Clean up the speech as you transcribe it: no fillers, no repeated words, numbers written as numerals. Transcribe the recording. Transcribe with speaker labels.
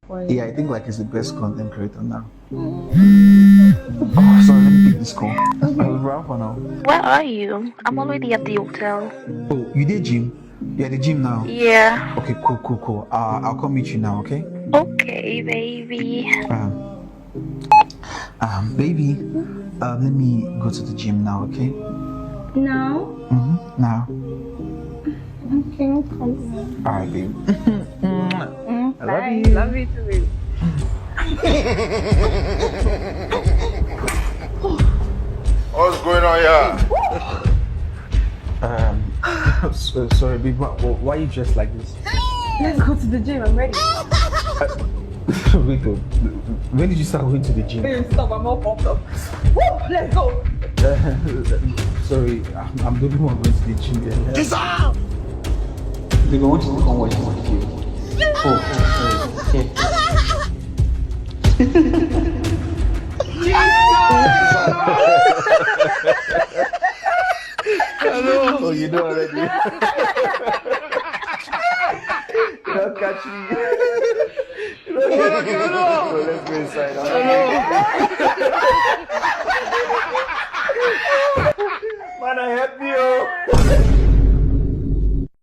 Speaker 1: Yeah, I think like it's the best content creator now. Oh, sorry, let me pick this call. I'll wrap for now.
Speaker 2: Where are you? I'm already at the hotel.
Speaker 1: Oh, you did gym? You're at the gym now?
Speaker 2: Yeah.
Speaker 1: Okay, cool. I'll come meet you now, okay?
Speaker 2: Okay, baby.
Speaker 1: Baby, let me go to the gym now, okay?
Speaker 3: Now?
Speaker 1: Now.
Speaker 3: Okay, no problem.
Speaker 1: Alright, baby. I love
Speaker 3: Bye.
Speaker 1: you.
Speaker 3: Love you too, baby.
Speaker 4: What's going on here?
Speaker 1: Sorry, baby, why are you dressed like this?
Speaker 3: Let's go to the gym. I'm ready.
Speaker 1: Wait, when did you start going to the gym?
Speaker 3: Babe, stop. I'm all pumped up. Woo! Let's go.
Speaker 1: Sorry, I'm the only one going to the gym.
Speaker 4: Dissolve!
Speaker 1: They want you to come watch my video. Oh, sorry. Hello. Oh, you know already. Don't catch me. Let's go inside.